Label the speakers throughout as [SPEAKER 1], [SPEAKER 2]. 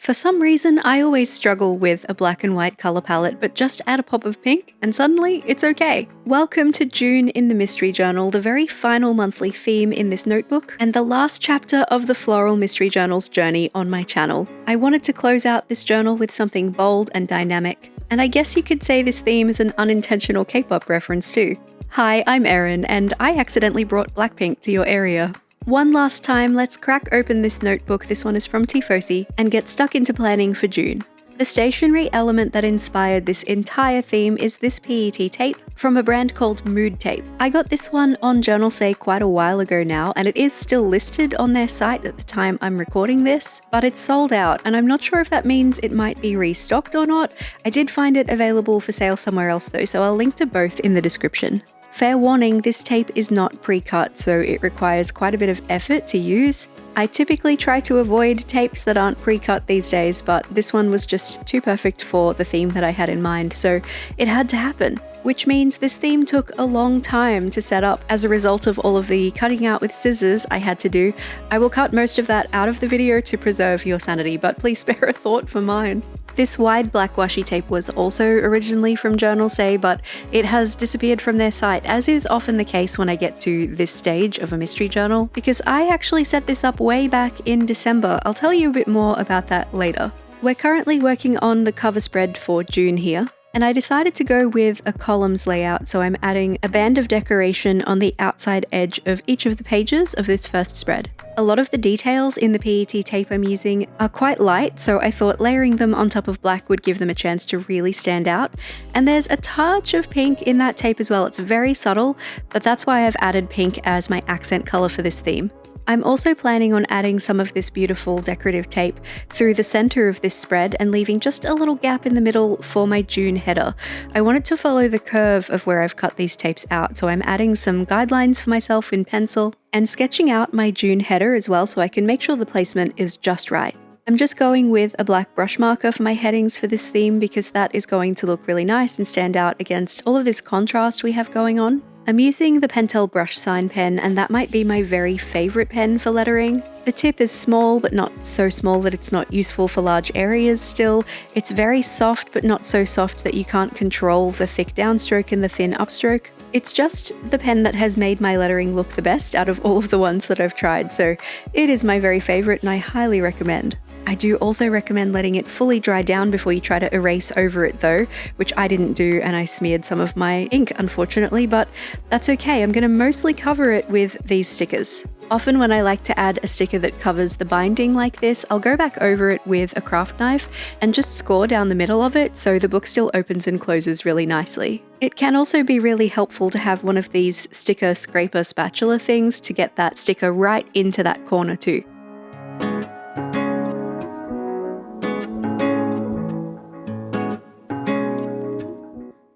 [SPEAKER 1] For some reason, I always struggle with a black and white colour palette, but just add a pop of pink and suddenly it's okay. Welcome to June in the Mystery Journal, the very final monthly theme in this notebook, and the last chapter of the Floral Mystery Journal's journey on my channel. I wanted to close out this journal with something bold and dynamic, and I guess you could say this theme is an unintentional K-pop reference too. Hi, I'm Erin, and I accidentally brought Blackpink to your area. One last time, let's crack open this notebook, this one is from Tiefossi, and get stuck into planning for June. The stationery element that inspired this entire theme is this PET tape from a brand called Mood Tape. I got this one on JOURNALSAY quite a while ago now, and it is still listed on their site at the time I'm recording this, but it's sold out, and I'm not sure if that means it might be restocked or not. I did find it available for sale somewhere else though, so I'll link to both in the description. Fair warning, this tape is not pre-cut, so it requires quite a bit of effort to use. I typically try to avoid tapes that aren't pre-cut these days, but this one was just too perfect for the theme that I had in mind, so it had to happen. Which means this theme took a long time to set up as a result of all of the cutting out with scissors I had to do. I will cut most of that out of the video to preserve your sanity, but please spare a thought for mine. This wide black washi tape was also originally from JOURNALSAY, but it has disappeared from their site, as is often the case when I get to this stage of a mystery journal, because I actually set this up way back in December. I'll tell you a bit more about that later. We're currently working on the cover spread for June here, and I decided to go with a columns layout, so I'm adding a band of decoration on the outside edge of each of the pages of this first spread. A lot of the details in the PET tape I'm using are quite light, so I thought layering them on top of black would give them a chance to really stand out. And there's a touch of pink in that tape as well. It's very subtle, but that's why I've added pink as my accent color for this theme. I'm also planning on adding some of this beautiful decorative tape through the center of this spread and leaving just a little gap in the middle for my June header. I wanted to follow the curve of where I've cut these tapes out, so I'm adding some guidelines for myself in pencil and sketching out my June header as well so I can make sure the placement is just right. I'm just going with a black brush marker for my headings for this theme because that is going to look really nice and stand out against all of this contrast we have going on. I'm using the Pentel brush sign pen, and that might be my very favorite pen for lettering. The tip is small, but not so small that it's not useful for large areas still. It's very soft, but not so soft that you can't control the thick downstroke and the thin upstroke. It's just the pen that has made my lettering look the best out of all of the ones that I've tried, so it is my very favorite and I highly recommend. I do also recommend letting it fully dry down before you try to erase over it though, which I didn't do and I smeared some of my ink unfortunately, but that's okay. I'm going to mostly cover it with these stickers. Often when I like to add a sticker that covers the binding like this, I'll go back over it with a craft knife and just score down the middle of it so the book still opens and closes really nicely. It can also be really helpful to have one of these sticker scraper spatula things to get that sticker right into that corner too.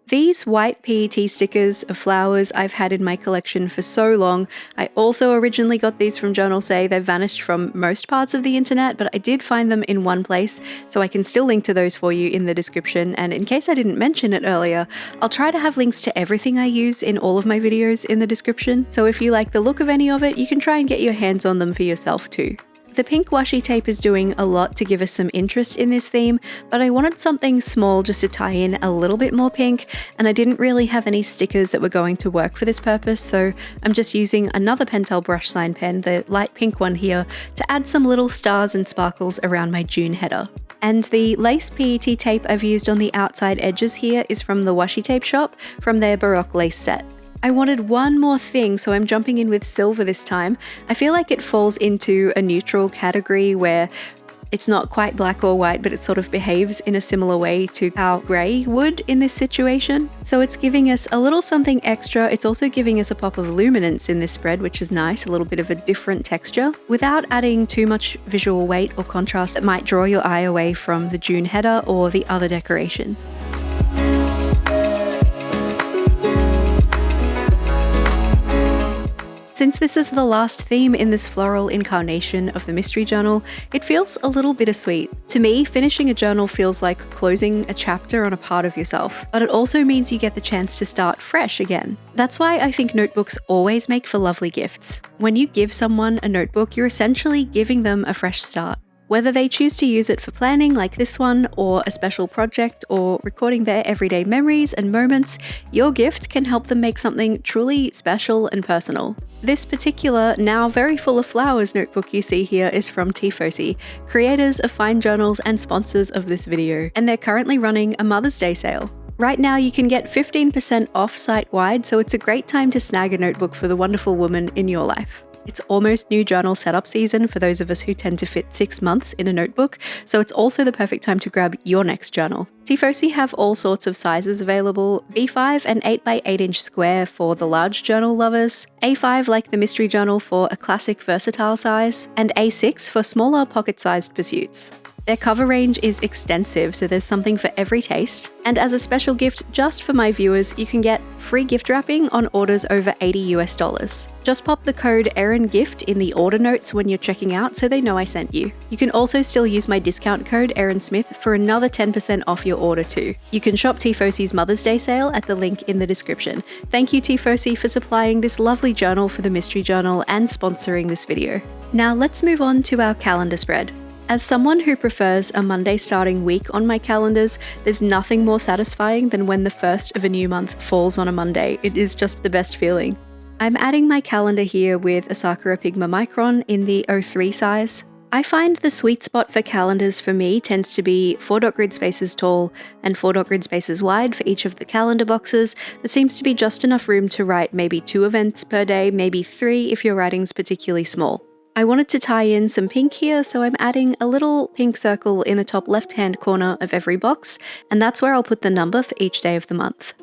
[SPEAKER 1] These white PET stickers of flowers I've had in my collection for so long. I also originally got these from JOURNALSAY. They've vanished from most parts of the internet, but I did find them in one place, so I can still link to those for you in the description. And in case I didn't mention it earlier, I'll try to have links to everything I use in all of my videos in the description. So if you like the look of any of it, you can try and get your hands on them for yourself too. The pink washi tape is doing a lot to give us some interest in this theme, but I wanted something small just to tie in a little bit more pink, and I didn't really have any stickers that were going to work for this purpose, so I'm just using another Pentel brush sign pen, the light pink one here, to add some little stars and sparkles around my June header. And the lace PET tape I've used on the outside edges here is from the Washi tape shop from their Baroque lace set. I wanted one more thing, so I'm jumping in with silver this time. I feel like it falls into a neutral category where it's not quite black or white, but it sort of behaves in a similar way to how grey would in this situation. So it's giving us a little something extra. It's also giving us a pop of luminance in this spread, which is nice, a little bit of a different texture, without adding too much visual weight or contrast that might draw your eye away from the June header or the other decoration. Since this is the last theme in this floral incarnation of the Mystery Journal, it feels a little bittersweet. To me, finishing a journal feels like closing a chapter on a part of yourself, but it also means you get the chance to start fresh again. That's why I think notebooks always make for lovely gifts. When you give someone a notebook, you're essentially giving them a fresh start. Whether they choose to use it for planning like this one, or a special project, or recording their everyday memories and moments, your gift can help them make something truly special and personal. This particular, now very full of flowers notebook you see here is from Tiefossi, creators of fine journals and sponsors of this video, and they're currently running a Mother's Day sale. Right now you can get 15% off site-wide, so it's a great time to snag a notebook for the wonderful woman in your life. It's almost new journal setup season for those of us who tend to fit 6 months in a notebook, so it's also the perfect time to grab your next journal. Tiefossi have all sorts of sizes available: B5 and 8x8 inch square for the large journal lovers, A5 like the mystery journal for a classic versatile size, and A6 for smaller pocket-sized pursuits. Their cover range is extensive, so there's something for every taste. And as a special gift just for my viewers, you can get free gift wrapping on orders over $80 US. Just pop the code Erin gift in the order notes when you're checking out so they know I sent you. You can also still use my discount code Erin Smith for another 10% off your order too. You can shop Tifossi's Mother's Day sale at the link in the description. Thank you Tiefossi for supplying this lovely journal for the Mystery Journal and sponsoring this video. Now let's move on to our calendar spread. As someone who prefers a Monday starting week on my calendars, there's nothing more satisfying than when the first of a new month falls on a Monday. It is just the best feeling. I'm adding my calendar here with a Sakura Pigma Micron in the 03 size. I find the sweet spot for calendars for me tends to be 4 dot grid spaces tall and 4 dot grid spaces wide for each of the calendar boxes. There seems to be just enough room to write maybe 2 events per day, maybe 3 if your writing's particularly small. I wanted to tie in some pink here, so I'm adding a little pink circle in the top left-hand corner of every box, and that's where I'll put the number for each day of the month.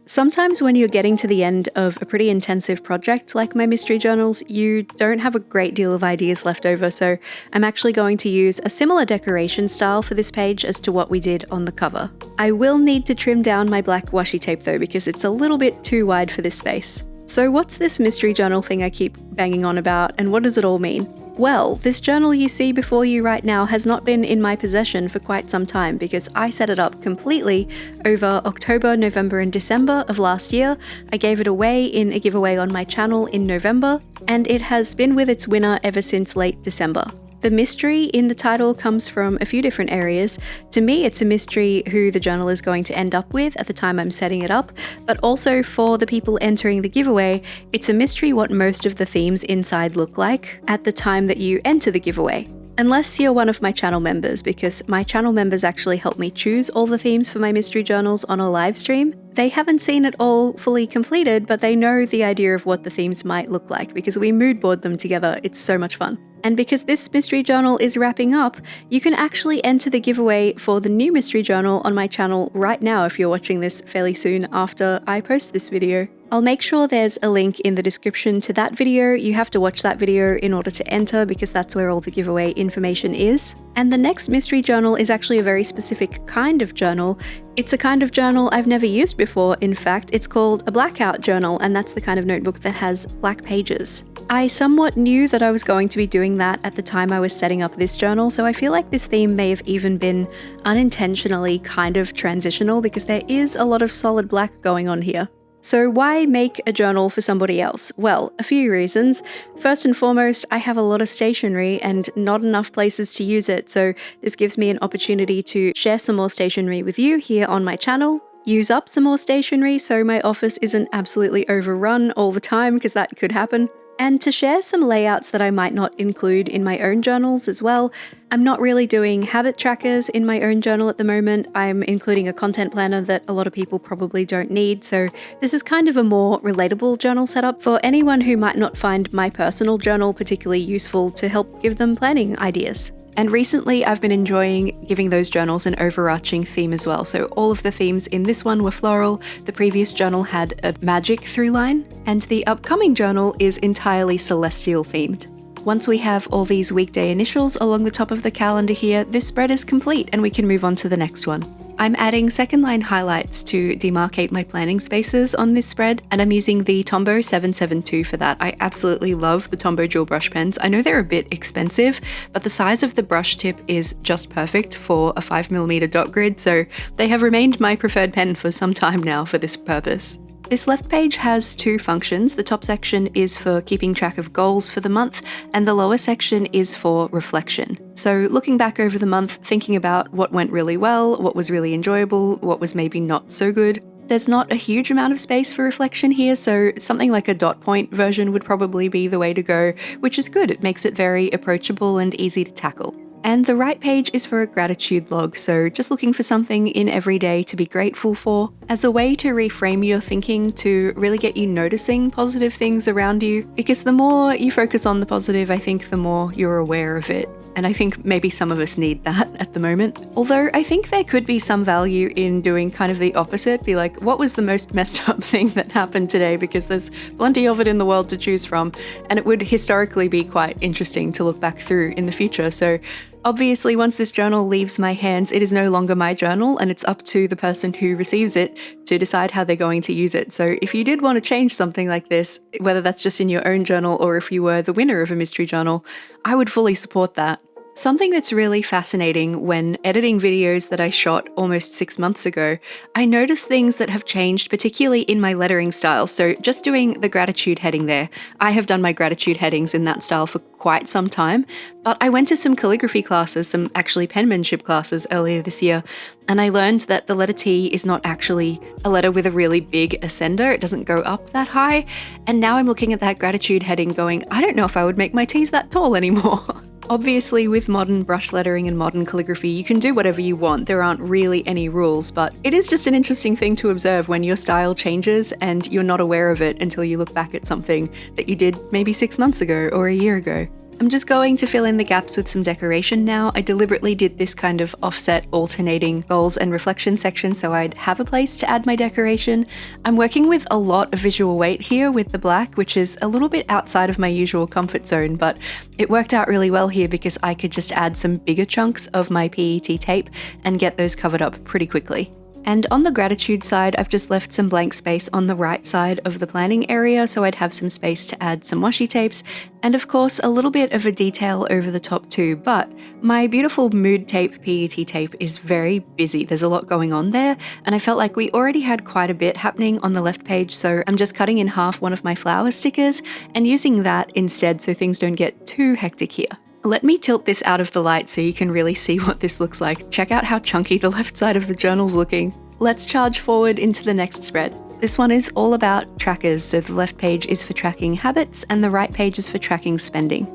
[SPEAKER 1] Sometimes when you're getting to the end of a pretty intensive project like my mystery journals, you don't have a great deal of ideas left over, so I'm actually going to use a similar decoration style for this page as to what we did on the cover. I will need to trim down my black washi tape though, because it's a little bit too wide for this space. So what's this mystery journal thing I keep banging on about, and what does it all mean? Well, this journal you see before you right now has not been in my possession for quite some time because I set it up completely over October, November and December of last year. I gave it away in a giveaway on my channel in November, and it has been with its winner ever since late December. The mystery in the title comes from a few different areas. To me, it's a mystery who the journal is going to end up with at the time I'm setting it up, but also for the people entering the giveaway, it's a mystery what most of the themes inside look like at the time that you enter the giveaway. Unless you're one of my channel members, because my channel members actually help me choose all the themes for my mystery journals on a live stream. They haven't seen it all fully completed, but they know the idea of what the themes might look like because we mood board them together. It's so much fun. And because this mystery journal is wrapping up, you can actually enter the giveaway for the new mystery journal on my channel right now if you're watching this fairly soon after I post this video. I'll make sure there's a link in the description to that video. You have to watch that video in order to enter because that's where all the giveaway information is. And the next mystery journal is actually a very specific kind of journal. It's a kind of journal I've never used before. In fact, it's called a blackout journal, and that's the kind of notebook that has black pages. I somewhat knew that I was going to be doing that at the time I was setting up this journal, so I feel like this theme may have even been unintentionally kind of transitional because there is a lot of solid black going on here. So why make a journal for somebody else? Well, a few reasons. First and foremost, I have a lot of stationery and not enough places to use it, so this gives me an opportunity to share some more stationery with you here on my channel, use up some more stationery so my office isn't absolutely overrun all the time because that could happen, and to share some layouts that I might not include in my own journals as well. I'm not really doing habit trackers in my own journal at the moment. I'm including a content planner that a lot of people probably don't need, so this is kind of a more relatable journal setup for anyone who might not find my personal journal particularly useful to help give them planning ideas. And recently I've been enjoying giving those journals an overarching theme as well. So all of the themes in this one were floral, the previous journal had a magic through line, and the upcoming journal is entirely celestial themed. Once we have all these weekday initials along the top of the calendar here, this spread is complete and we can move on to the next one. I'm adding second line highlights to demarcate my planning spaces on this spread, and I'm using the Tombow 772 for that. I absolutely love the Tombow dual brush pens. I know they're a bit expensive, but the size of the brush tip is just perfect for a 5mm dot grid, so they have remained my preferred pen for some time now for this purpose. This left page has two functions. The top section is for keeping track of goals for the month, and the lower section is for reflection. So looking back over the month, thinking about what went really well, what was really enjoyable, what was maybe not so good. There's not a huge amount of space for reflection here, so something like a dot point version would probably be the way to go, which is good. It makes it very approachable and easy to tackle. And the right page is for a gratitude log, so just looking for something in every day to be grateful for, as a way to reframe your thinking to really get you noticing positive things around you, because the more you focus on the positive, I think the more you're aware of it. And I think maybe some of us need that at the moment. Although I think there could be some value in doing kind of the opposite, be like, what was the most messed up thing that happened today? Because there's plenty of it in the world to choose from, and it would historically be quite interesting to look back through in the future. So obviously, once this journal leaves my hands, it is no longer my journal, and it's up to the person who receives it to decide how they're going to use it. So if you did want to change something like this, whether that's just in your own journal or if you were the winner of a mystery journal, I would fully support that. Something that's really fascinating when editing videos that I shot almost 6 months ago, I noticed things that have changed, particularly in my lettering style. So just doing the gratitude heading there, I have done my gratitude headings in that style for quite some time, but I went to some calligraphy classes, some actually penmanship classes earlier this year, and I learned that the letter T is not actually a letter with a really big ascender. It doesn't go up that high. And now I'm looking at that gratitude heading going, I don't know if I would make my T's that tall anymore. Obviously, with modern brush lettering and modern calligraphy, you can do whatever you want. There aren't really any rules, but it is just an interesting thing to observe when your style changes and you're not aware of it until you look back at something that you did maybe 6 months ago or a year ago. I'm just going to fill in the gaps with some decoration now. I deliberately did this kind of offset alternating goals and reflection section so I'd have a place to add my decoration. I'm working with a lot of visual weight here with the black, which is a little bit outside of my usual comfort zone, but it worked out really well here because I could just add some bigger chunks of my PET tape and get those covered up pretty quickly. And on the gratitude side, I've just left some blank space on the right side of the planning area so I'd have some space to add some washi tapes, and of course a little bit of a detail over the top too, but my beautiful mood tape PET tape is very busy. There's a lot going on there, and I felt like we already had quite a bit happening on the left page, so I'm just cutting in half one of my flower stickers and using that instead so things don't get too hectic here. Let me tilt this out of the light so you can really see what this looks like. Check out how chunky the left side of the journal's looking. Let's charge forward into the next spread. This one is all about trackers, so the left page is for tracking habits and the right page is for tracking spending.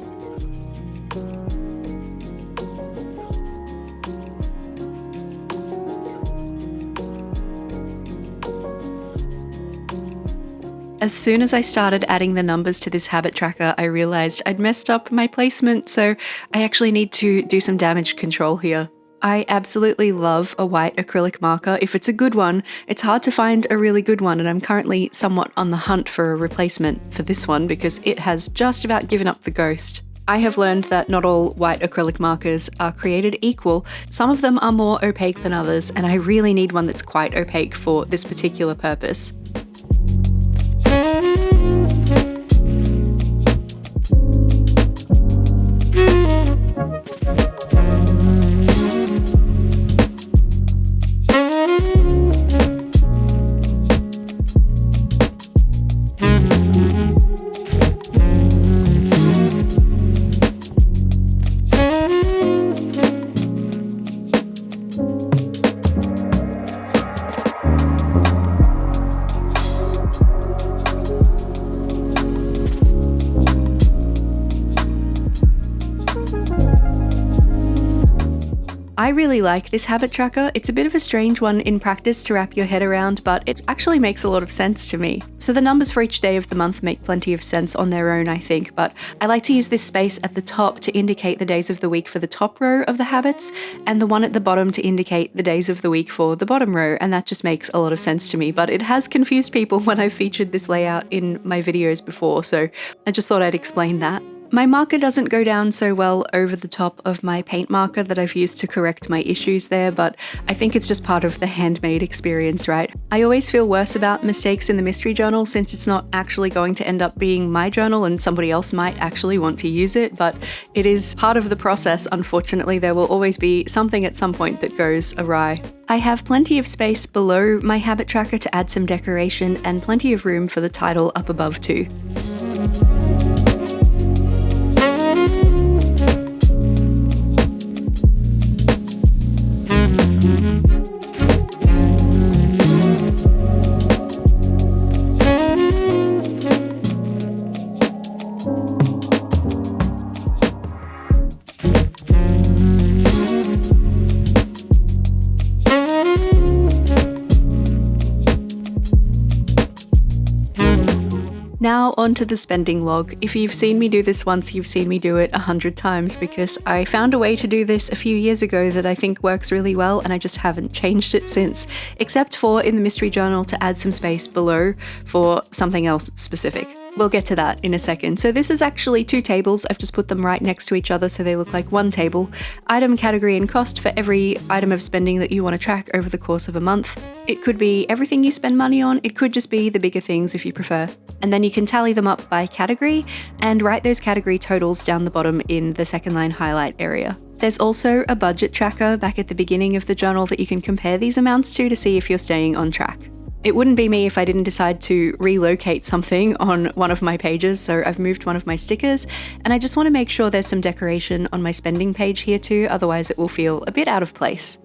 [SPEAKER 1] As soon as I started adding the numbers to this habit tracker, I realized I'd messed up my placement, so I actually need to do some damage control here. I absolutely love a white acrylic marker. If it's a good one, it's hard to find a really good one, and I'm currently somewhat on the hunt for a replacement for this one because it has just about given up the ghost. I have learned that not all white acrylic markers are created equal. Some of them are more opaque than others, and I really need one that's quite opaque for this particular purpose. I really like this habit tracker. It's a bit of a strange one in practice to wrap your head around, but it actually makes a lot of sense to me. So the numbers for each day of the month make plenty of sense on their own, I think, but I like to use this space at the top to indicate the days of the week for the top row of the habits, and the one at the bottom to indicate the days of the week for the bottom row, and that just makes a lot of sense to me, but it has confused people when I've featured this layout in my videos before, so I just thought I'd explain that. My marker doesn't go down so well over the top of my paint marker that I've used to correct my issues there, but I think it's just part of the handmade experience, right? I always feel worse about mistakes in the mystery journal since it's not actually going to end up being my journal and somebody else might actually want to use it, but it is part of the process. Unfortunately, there will always be something at some point that goes awry. I have plenty of space below my habit tracker to add some decoration and plenty of room for the title up above too. Now onto the spending log. If you've seen me do this once, you've seen me do it 100 times because I found a way to do this a few years ago that I think works really well and I just haven't changed it since, except for in the mystery journal to add some space below for something else specific. We'll get to that in a second. So this is actually 2 tables. I've just put them right next to each other so they look like one table. Item, category, and cost for every item of spending that you want to track over the course of a month. It could be everything you spend money on. It could just be the bigger things if you prefer. And then you can tally them up by category and write those category totals down the bottom in the second line highlight area. There's also a budget tracker back at the beginning of the journal that you can compare these amounts to see if you're staying on track. It wouldn't be me if I didn't decide to relocate something on one of my pages, so I've moved one of my stickers, and I just want to make sure there's some decoration on my spending page here too, otherwise it will feel a bit out of place.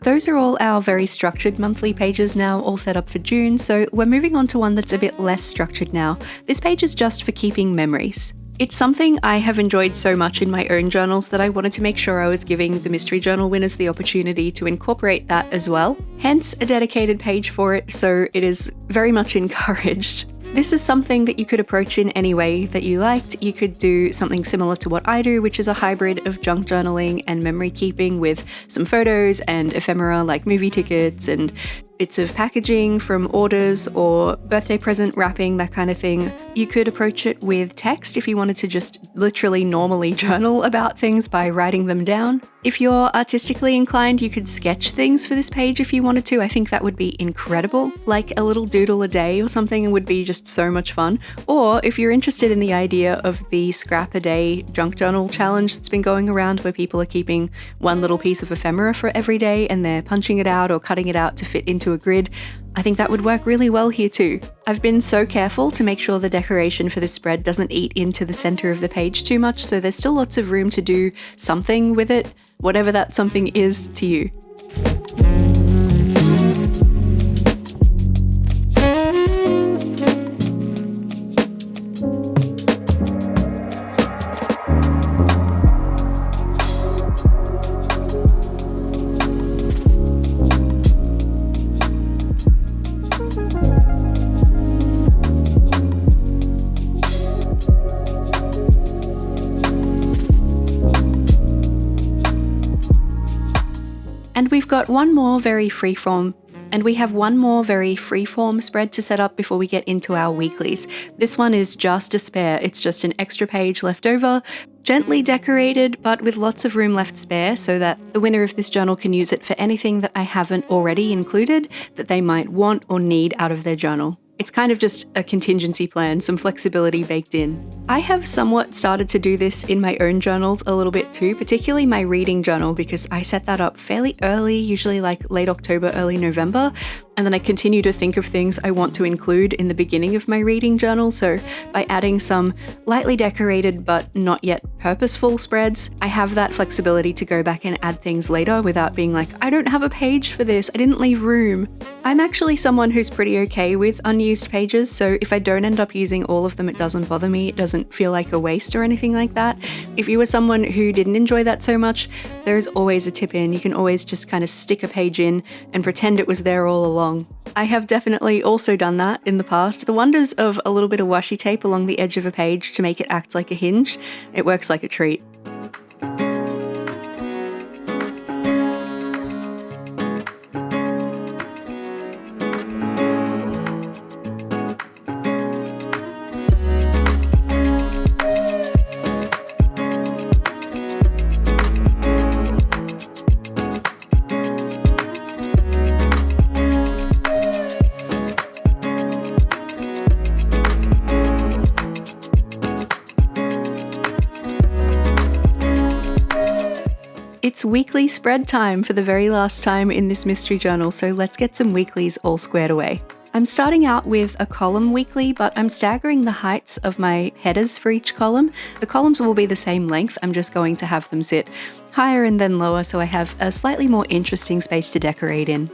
[SPEAKER 1] Those are all our very structured monthly pages now, all set up for June, so we're moving on to one that's a bit less structured now. This page is just for keeping memories. It's something I have enjoyed so much in my own journals that I wanted to make sure I was giving the mystery journal winners the opportunity to incorporate that as well. Hence a dedicated page for it, so it is very much encouraged. This is something that you could approach in any way that you liked. You could do something similar to what I do, which is a hybrid of junk journaling and memory keeping with some photos and ephemera like movie tickets and bits of packaging from orders or birthday present wrapping, that kind of thing. You could approach it with text if you wanted to just literally normally journal about things by writing them down. If you're artistically inclined, you could sketch things for this page if you wanted to. I think that would be incredible. Like a little doodle a day or something would be just so much fun. Or if you're interested in the idea of the scrap a day junk journal challenge that's been going around where people are keeping one little piece of ephemera for every day and they're punching it out or cutting it out to fit into a grid, I think that would work really well here too. I've been so careful to make sure the decoration for this spread doesn't eat into the center of the page too much, so there's still lots of room to do something with it, whatever that something is to you. And we've got one more very freeform spread to set up before we get into our weeklies. This one is just a spare. It's just an extra page left over, gently decorated, but with lots of room left spare so that the winner of this journal can use it for anything that I haven't already included that they might want or need out of their journal. It's kind of just a contingency plan, some flexibility baked in. I have somewhat started to do this in my own journals a little bit too, particularly my reading journal, because I set that up fairly early, usually like late October, early November, and then I continue to think of things I want to include in the beginning of my reading journal. So by adding some lightly decorated but not yet purposeful spreads, I have that flexibility to go back and add things later without being like, I don't have a page for this, I didn't leave room. I'm actually someone who's pretty okay with unused pages, so if I don't end up using all of them, it doesn't bother me. It doesn't feel like a waste or anything like that. If you were someone who didn't enjoy that so much, there's always a tip in. You can always just kind of stick a page in and pretend it was there all along along. I have definitely also done that in the past. The wonders of a little bit of washi tape along the edge of a page to make it act like a hinge. It works like a treat. It's weekly spread time for the very last time in this mystery journal, so let's get some weeklies all squared away. I'm starting out with a column weekly, but I'm staggering the heights of my headers for each column. The columns will be the same length, I'm just going to have them sit higher and then lower so I have a slightly more interesting space to decorate in.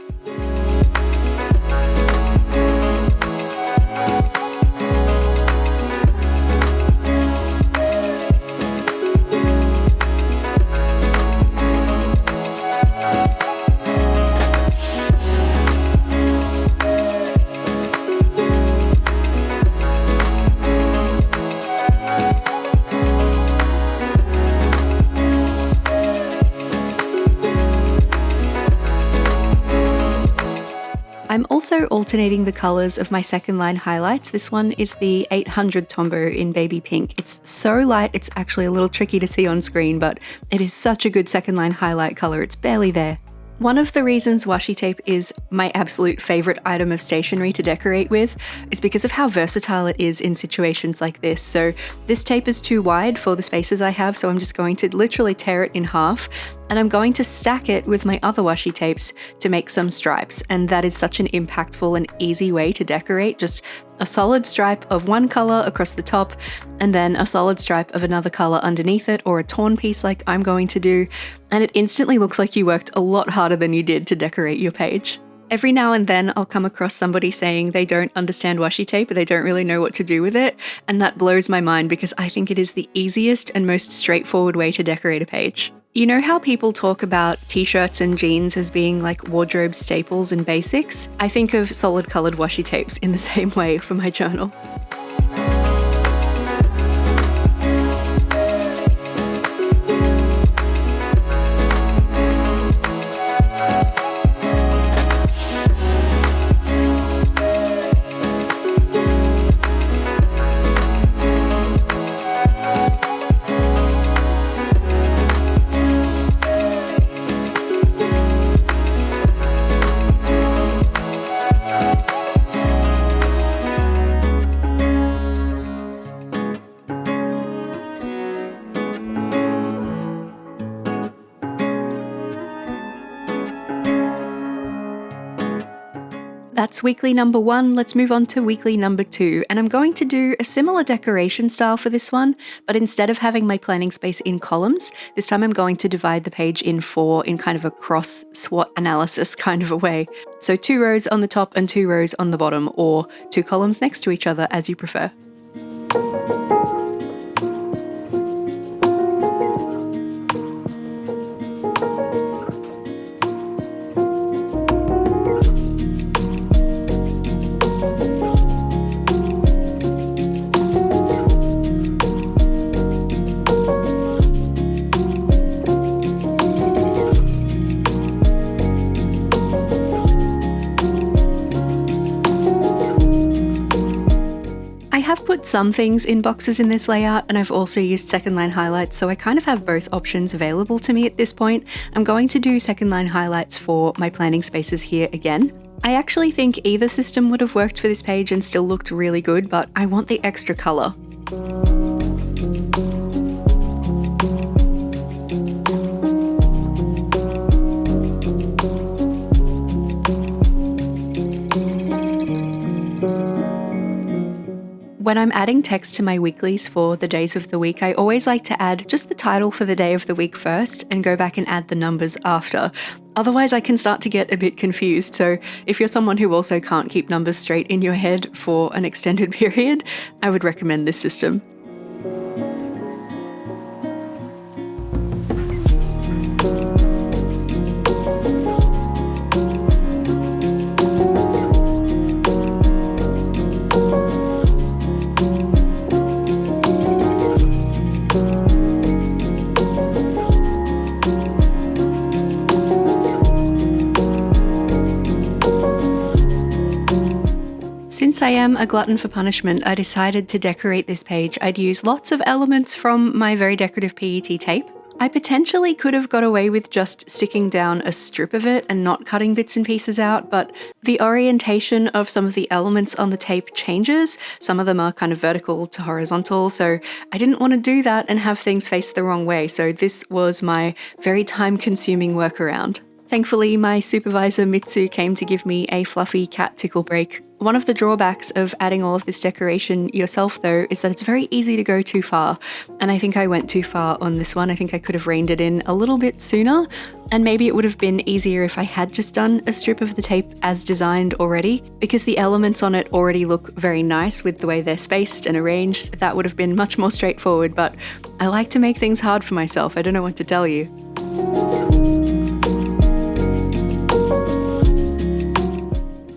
[SPEAKER 1] I'm also alternating the colours of my second line highlights. This one is the 800 Tombow in baby pink. It's so light, it's actually a little tricky to see on screen, but it is such a good second line highlight colour, it's barely there. One of the reasons washi tape is my absolute favourite item of stationery to decorate with is because of how versatile it is in situations like this. So this tape is too wide for the spaces I have, so I'm just going to literally tear it in half, and I'm going to stack it with my other washi tapes to make some stripes, and that is such an impactful and easy way to decorate. Just a solid stripe of one colour across the top, and then a solid stripe of another colour underneath it, or a torn piece like I'm going to do, and it instantly looks like you worked a lot harder than you did to decorate your page. Every now and then I'll come across somebody saying they don't understand washi tape, but they don't really know what to do with it, and that blows my mind because I think it is the easiest and most straightforward way to decorate a page. You know how people talk about t-shirts and jeans as being like wardrobe staples and basics? I think of solid coloured washi tapes in the same way for my journal. That's weekly number 1, let's move on to weekly number 2, and I'm going to do a similar decoration style for this one, but instead of having my planning space in columns, this time I'm going to divide the page in 4 in kind of a cross SWOT analysis kind of a way. So 2 rows on the top and 2 rows on the bottom, or 2 columns next to each other as you prefer. I have put some things in boxes in this layout, and I've also used second line highlights, so I kind of have both options available to me at this point. I'm going to do second line highlights for my planning spaces here again. I actually think either system would have worked for this page and still looked really good, but I want the extra colour. When I'm adding text to my weeklies for the days of the week, I always like to add just the title for the day of the week first and go back and add the numbers after. Otherwise, I can start to get a bit confused. So if you're someone who also can't keep numbers straight in your head for an extended period, I would recommend this system. since I am a glutton for punishment, I decided to decorate this page. I'd use lots of elements from my very decorative PET tape. I potentially could have got away with just sticking down a strip of it and not cutting bits and pieces out, but the orientation of some of the elements on the tape changes. Some of them are kind of vertical to horizontal, so I didn't want to do that and have things face the wrong way, so this was my very time-consuming workaround. Thankfully, my supervisor Mitsu came to give me a fluffy cat tickle break. One of the drawbacks of adding all of this decoration yourself though is that it's very easy to go too far, and I think I went too far on this one. I think I could have reined it in a little bit sooner, and maybe it would have been easier if I had just done a strip of the tape as designed already, because the elements on it already look very nice with the way they're spaced and arranged. That would have been much more straightforward, but I like to make things hard for myself. I don't know what to tell you.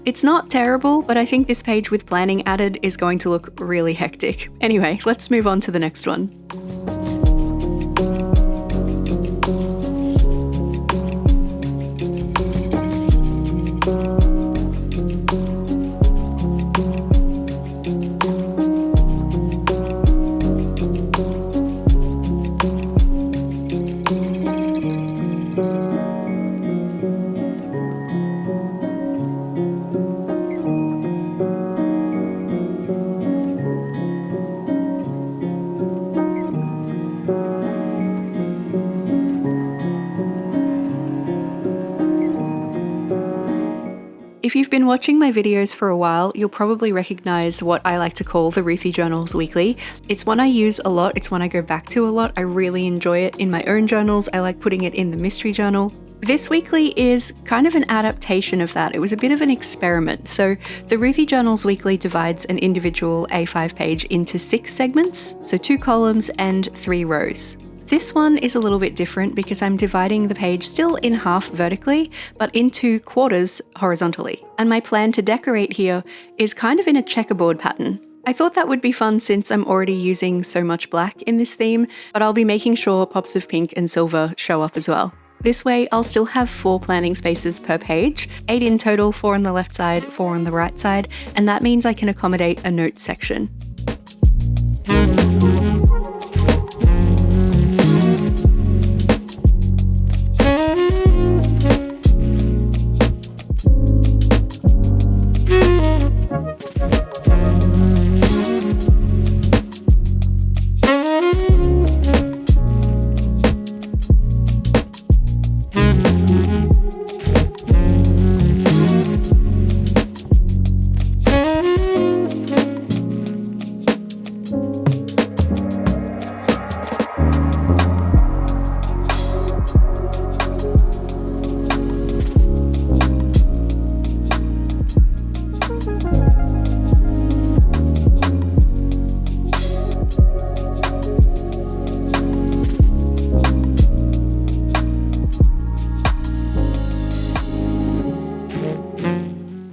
[SPEAKER 1] It's not terrible, but I think this page with planning added is going to look really hectic. Anyway, let's move on to the next one. If you've been watching my videos for a while, you'll probably recognize what I like to call the Ruthie Journals Weekly. It's one I use a lot, it's one I go back to a lot. I really enjoy it in my own journals. I like putting it in the mystery journal. This weekly is kind of an adaptation of that. It was a bit of an experiment. So the Ruthie Journals Weekly divides an individual A5 page into 6 segments, so 2 columns and 3 rows. This one is a little bit different because I'm dividing the page still in half vertically, but into quarters horizontally. And my plan to decorate here is kind of in a checkerboard pattern. I thought that would be fun since I'm already using so much black in this theme, but I'll be making sure pops of pink and silver show up as well. This way, I'll still have 4 planning spaces per page, 8 in total, 4 on the left side, 4 on the right side, and that means I can accommodate a notes section.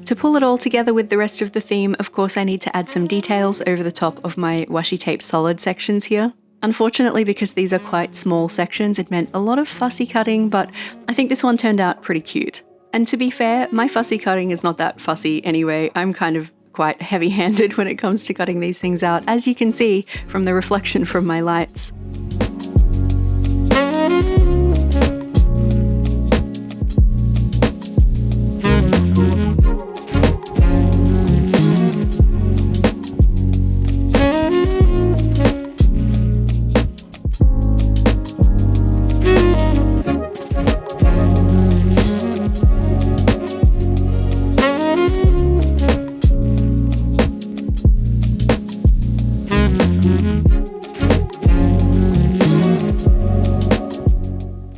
[SPEAKER 1] To pull it all together with the rest of the theme, of course I need to add some details over the top of my washi tape solid sections here. Unfortunately, because these are quite small sections, it meant a lot of fussy cutting, but I think this one turned out pretty cute. And to be fair, my fussy cutting is not that fussy anyway. I'm kind of quite heavy-handed when it comes to cutting these things out, as you can see from the reflection from my lights.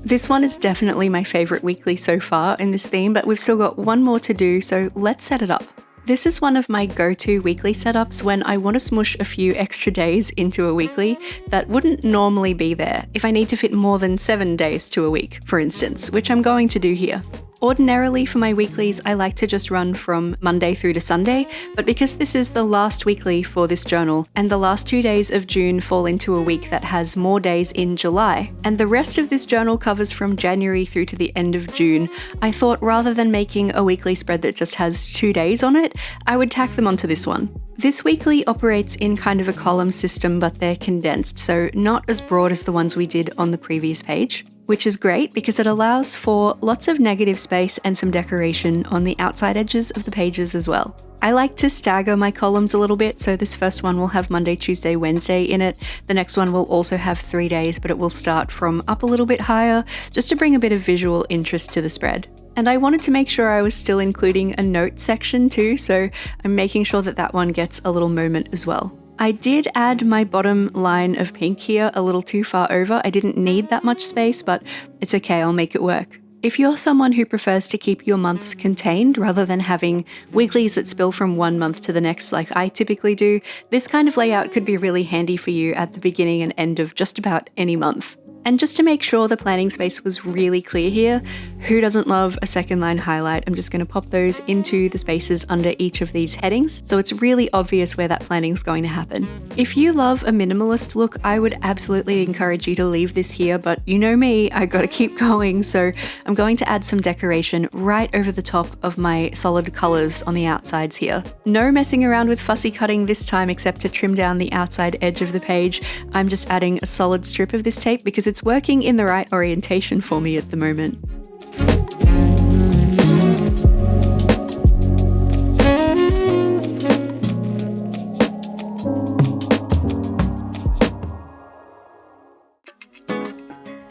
[SPEAKER 1] This one is definitely my favourite weekly so far in this theme, but we've still got one more to do, so let's set it up. This is one of my go-to weekly setups when I want to smush a few extra days into a weekly that wouldn't normally be there if I need to fit more than 7 days to a week, for instance, which I'm going to do here. Ordinarily for my weeklies, I like to just run from Monday through to Sunday, but because this is the last weekly for this journal, and the last 2 days of June fall into a week that has more days in July, and the rest of this journal covers from January through to the end of June, I thought rather than making a weekly spread that just has 2 days on it, I would tack them onto this one. This weekly operates in kind of a column system, but they're condensed, so not as broad as the ones we did on the previous page, which is great because it allows for lots of negative space and some decoration on the outside edges of the pages as well. I like to stagger my columns a little bit, so this first one will have Monday, Tuesday, Wednesday in it. The next one will also have 3 days, but it will start from up a little bit higher, just to bring a bit of visual interest to the spread. And I wanted to make sure I was still including a note section too, so I'm making sure that that one gets a little moment as well. I did add my bottom line of pink here a little too far over. I didn't need that much space, but it's okay, I'll make it work. If you're someone who prefers to keep your months contained rather than having weeklies that spill from one month to the next like I typically do, this kind of layout could be really handy for you at the beginning and end of just about any month. And just to make sure the planning space was really clear here, who doesn't love a second line highlight? I'm just going to pop those into the spaces under each of these headings, so it's really obvious where that planning is going to happen. If you love a minimalist look, I would absolutely encourage you to leave this here, but you know me, I gotta keep going, so I'm going to add some decoration right over the top of my solid colors on the outsides here. No messing around with fussy cutting this time except to trim down the outside edge of the page. I'm just adding a solid strip of this tape because it's working in the right orientation for me at the moment.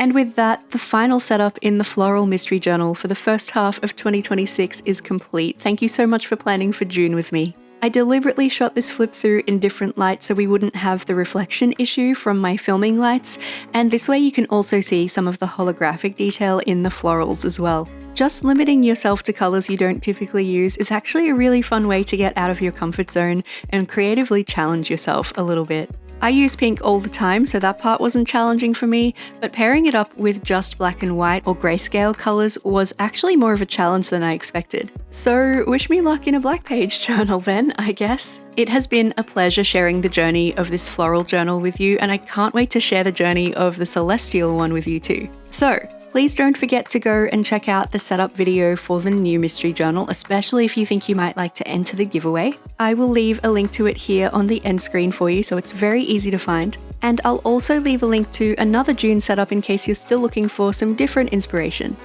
[SPEAKER 1] And with that, the final setup in the Floral Mystery Journal for the first half of 2026 is complete. Thank you so much for planning for June with me. I deliberately shot this flip through in different lights so we wouldn't have the reflection issue from my filming lights, and this way you can also see some of the holographic detail in the florals as well. Just limiting yourself to colours you don't typically use is actually a really fun way to get out of your comfort zone and creatively challenge yourself a little bit. I use pink all the time, so that part wasn't challenging for me, but pairing it up with just black and white or grayscale colours was actually more of a challenge than I expected. So wish me luck in a black page journal then, I guess. It has been a pleasure sharing the journey of this floral journal with you, and I can't wait to share the journey of the celestial one with you too. So, please don't forget to go and check out the setup video for the new mystery journal, especially if you think you might like to enter the giveaway. I will leave a link to it here on the end screen for you, so it's very easy to find. And I'll also leave a link to another June setup in case you're still looking for some different inspiration.